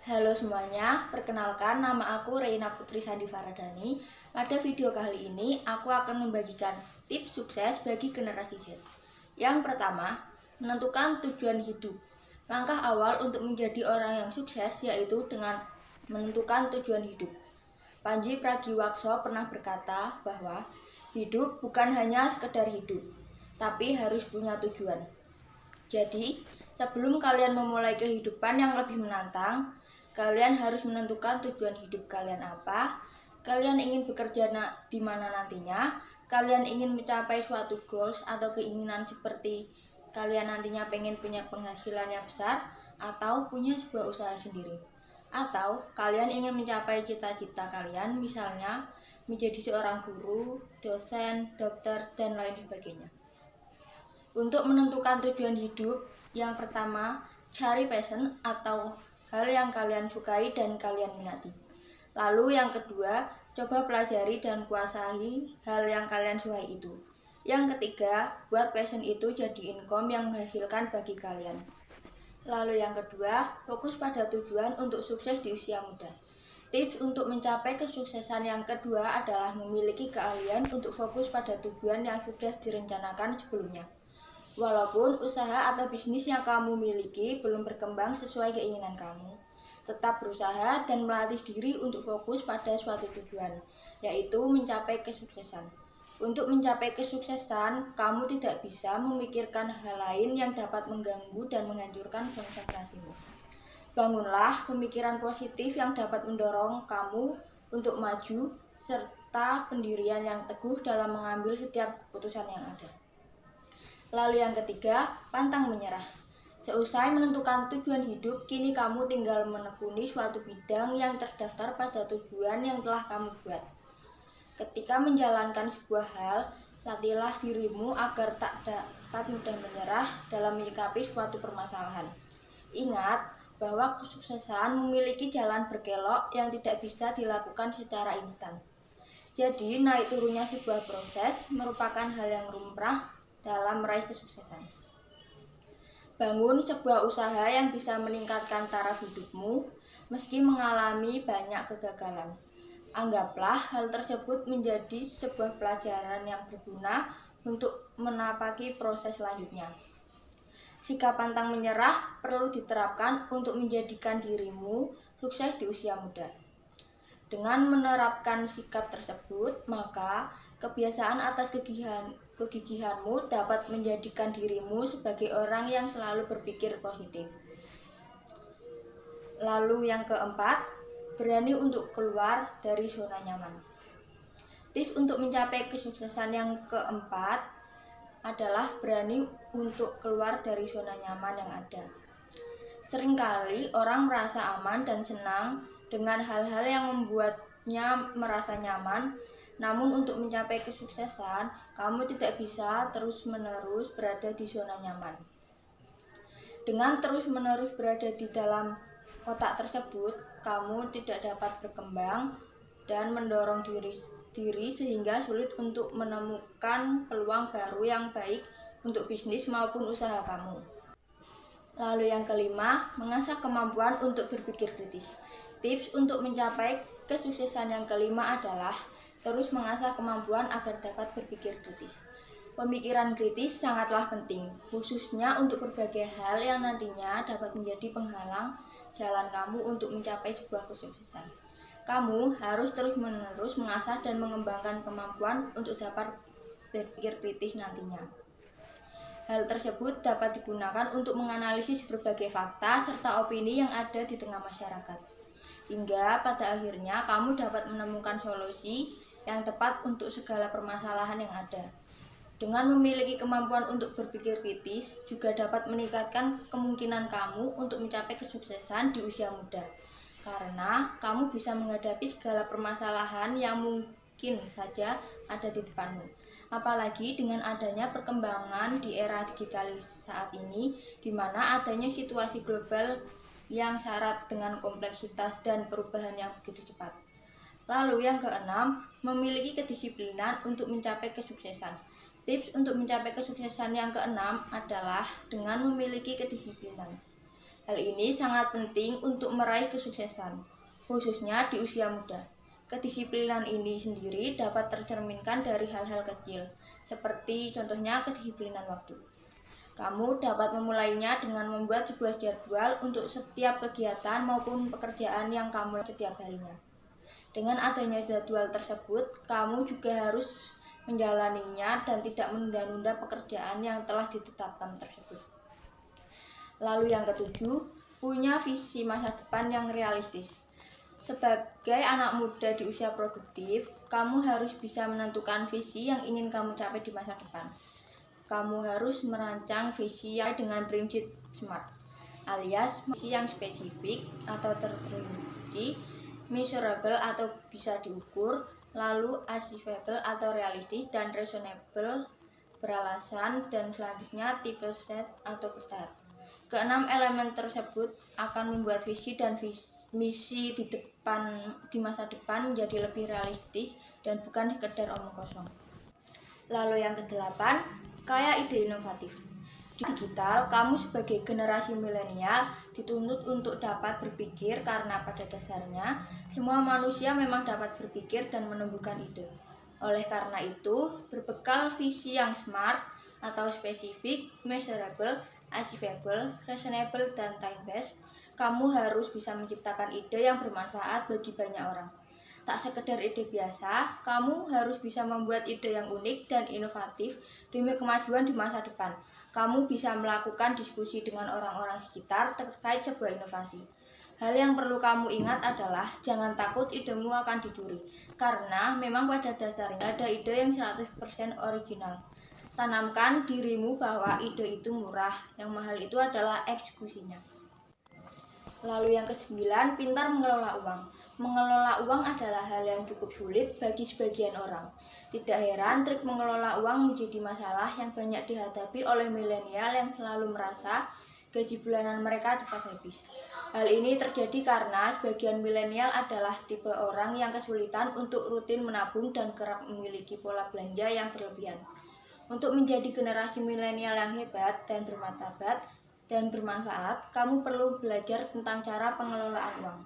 Halo semuanya, perkenalkan nama aku Reina Putri Sandi Faradani. Pada video kali ini, aku akan membagikan tips sukses bagi generasi Z. Yang pertama, menentukan tujuan hidup. Langkah awal untuk menjadi orang yang sukses yaitu dengan menentukan tujuan hidup. Panji Pragiwaksono pernah berkata bahwa hidup bukan hanya sekedar hidup, tapi harus punya tujuan. Jadi, sebelum kalian memulai kehidupan yang lebih menantang, kalian harus menentukan tujuan hidup kalian apa. Kalian ingin bekerja di mana nantinya. Kalian ingin mencapai suatu goals atau keinginan seperti kalian nantinya pengen punya penghasilan yang besar atau punya sebuah usaha sendiri. Atau kalian ingin mencapai cita-cita kalian, misalnya menjadi seorang guru, dosen, dokter, dan lain sebagainya. Untuk menentukan tujuan hidup, yang pertama, cari passion atau hal yang kalian sukai dan kalian minati. Lalu yang kedua, coba pelajari dan kuasai hal yang kalian sukai itu. Yang ketiga, buat passion itu jadi income yang menghasilkan bagi kalian. Lalu yang kedua, fokus pada tujuan untuk sukses di usia muda. Tips untuk mencapai kesuksesan yang kedua adalah memiliki keahlian untuk fokus pada tujuan yang sudah direncanakan sebelumnya. Walaupun usaha atau bisnis yang kamu miliki belum berkembang sesuai keinginan kamu, tetap berusaha dan melatih diri untuk fokus pada suatu tujuan, yaitu mencapai kesuksesan. Untuk mencapai kesuksesan, kamu tidak bisa memikirkan hal lain yang dapat mengganggu dan menghancurkan konsentrasimu. Bangunlah pemikiran positif yang dapat mendorong kamu untuk maju, serta pendirian yang teguh dalam mengambil setiap keputusan yang ada. Lalu yang ketiga, pantang menyerah. Seusai menentukan tujuan hidup, kini kamu tinggal menekuni suatu bidang yang terdaftar pada tujuan yang telah kamu buat. Ketika menjalankan sebuah hal, latihlah dirimu agar tak dapat mudah menyerah dalam menyikapi suatu permasalahan. Ingat bahwa kesuksesan memiliki jalan berkelok yang tidak bisa dilakukan secara instan. Jadi, naik turunnya sebuah proses merupakan hal yang lumrah dalam meraih kesuksesan. Bangun sebuah usaha yang bisa meningkatkan taraf hidupmu meski mengalami banyak kegagalan. Anggaplah hal tersebut menjadi sebuah pelajaran yang berguna untuk menapaki proses selanjutnya. Sikap pantang menyerah perlu diterapkan untuk menjadikan dirimu sukses di usia muda. Dengan menerapkan sikap tersebut, maka kebiasaan atas kegigihanmu dapat menjadikan dirimu sebagai orang yang selalu berpikir positif. Lalu yang keempat, berani untuk keluar dari zona nyaman. Tips untuk mencapai kesuksesan yang keempat adalah berani untuk keluar dari zona nyaman yang ada. Seringkali orang merasa aman dan senang dengan hal-hal yang membuatnya merasa nyaman. Namun untuk mencapai kesuksesan, kamu tidak bisa terus-menerus berada di zona nyaman. Dengan terus-menerus berada di dalam kotak tersebut, kamu tidak dapat berkembang dan mendorong diri sehingga sulit untuk menemukan peluang baru yang baik untuk bisnis maupun usaha kamu. Lalu yang kelima, mengasah kemampuan untuk berpikir kritis. Tips untuk mencapai kesuksesan yang kelima adalah terus mengasah kemampuan agar dapat berpikir kritis. Pemikiran kritis sangatlah penting, khususnya untuk berbagai hal yang nantinya dapat menjadi penghalang jalan kamu untuk mencapai sebuah kesuksesan. Kamu harus terus-menerus mengasah dan mengembangkan kemampuan untuk dapat berpikir kritis nantinya. Hal tersebut dapat digunakan untuk menganalisis berbagai fakta serta opini yang ada di tengah masyarakat. Hingga pada akhirnya kamu dapat menemukan solusi yang tepat untuk segala permasalahan yang ada. Dengan memiliki kemampuan untuk berpikir kritis, juga dapat meningkatkan kemungkinan kamu untuk mencapai kesuksesan di usia muda. Karena kamu bisa menghadapi segala permasalahan yang mungkin saja ada di depanmu. Apalagi dengan adanya perkembangan di era digital saat ini, di mana adanya situasi global yang syarat dengan kompleksitas dan perubahan yang begitu cepat. Lalu yang keenam, memiliki kedisiplinan untuk mencapai kesuksesan. Tips untuk mencapai kesuksesan yang keenam adalah dengan memiliki kedisiplinan. Hal ini sangat penting untuk meraih kesuksesan, khususnya di usia muda. Kedisiplinan ini sendiri dapat tercerminkan dari hal-hal kecil, seperti contohnya kedisiplinan waktu. Kamu dapat memulainya dengan membuat sebuah jadwal untuk setiap kegiatan maupun pekerjaan yang kamu lakukan setiap harinya. Dengan adanya jadwal tersebut, kamu juga harus menjalaninya dan tidak menunda-nunda pekerjaan yang telah ditetapkan tersebut. Lalu yang ketujuh, punya visi masa depan yang realistis. Sebagai anak muda di usia produktif, kamu harus bisa menentukan visi yang ingin kamu capai di masa depan. Kamu harus merancang visi yang dengan prinsip SMART, alias visi yang spesifik atau terperinci, measurable atau bisa diukur, lalu achievable atau realistis, dan reasonable beralasan, dan selanjutnya tipe set atau bertahap. Keenam elemen tersebut akan membuat visi dan misi di masa depan menjadi lebih realistis dan bukan sekedar omong kosong. Lalu yang kedelapan, kaya ide inovatif. Di digital, kamu sebagai generasi milenial dituntut untuk dapat berpikir karena pada dasarnya semua manusia memang dapat berpikir dan menumbuhkan ide. Oleh karena itu, berbekal visi yang SMART atau spesifik, measurable, achievable, reasonable, dan time-based, kamu harus bisa menciptakan ide yang bermanfaat bagi banyak orang. Tak sekedar ide biasa, kamu harus bisa membuat ide yang unik dan inovatif demi kemajuan di masa depan. Kamu bisa melakukan diskusi dengan orang-orang sekitar terkait sebuah inovasi. Hal yang perlu kamu ingat adalah jangan takut idemu akan dicuri, karena memang pada dasarnya ada ide yang 100% original. Tanamkan dirimu bahwa ide itu murah, yang mahal itu adalah eksekusinya. Lalu yang ke-9, pintar mengelola uang. Mengelola uang adalah hal yang cukup sulit bagi sebagian orang. Tidak heran trik mengelola uang menjadi masalah yang banyak dihadapi oleh milenial yang selalu merasa gaji bulanan mereka cepat habis. Hal ini terjadi karena sebagian milenial adalah tipe orang yang kesulitan untuk rutin menabung dan kerap memiliki pola belanja yang berlebihan. Untuk menjadi generasi milenial yang hebat dan bermartabat dan bermanfaat, kamu perlu belajar tentang cara pengelolaan uang,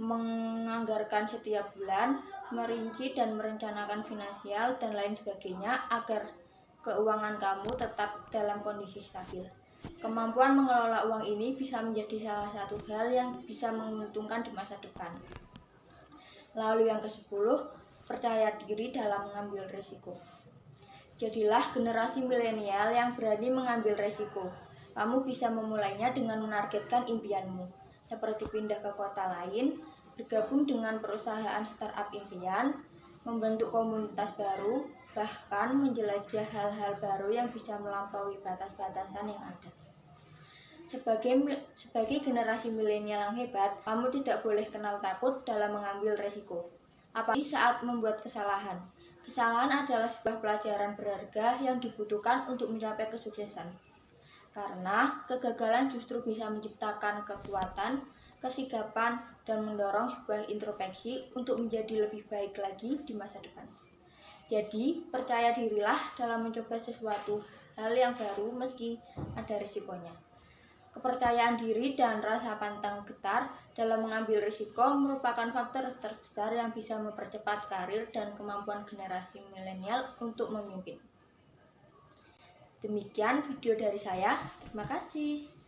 menganggarkan setiap bulan, merinci dan merencanakan finansial, dan lain sebagainya agar keuangan kamu tetap dalam kondisi stabil. Kemampuan mengelola uang ini bisa menjadi salah satu hal yang bisa menguntungkan di masa depan. Lalu yang ke-10, percaya diri dalam mengambil risiko. Jadilah generasi milenial yang berani mengambil risiko. Kamu bisa memulainya dengan menargetkan impianmu, seperti pindah ke kota lain, bergabung dengan perusahaan startup impian, membentuk komunitas baru, bahkan menjelajah hal-hal baru yang bisa melampaui batas-batasan yang ada. Sebagai generasi milenial yang hebat, kamu tidak boleh kenal takut dalam mengambil risiko, apalagi saat membuat kesalahan. Kesalahan adalah sebuah pelajaran berharga yang dibutuhkan untuk mencapai kesuksesan. Karena kegagalan justru bisa menciptakan kekuatan, kesigapan, dan mendorong sebuah introspeksi untuk menjadi lebih baik lagi di masa depan. Jadi, percaya dirilah dalam mencoba sesuatu hal yang baru meski ada risikonya. Kepercayaan diri dan rasa pantang getar dalam mengambil risiko merupakan faktor terbesar yang bisa mempercepat karir dan kemampuan generasi milenial untuk memimpin. Demikian video dari saya. Terima kasih.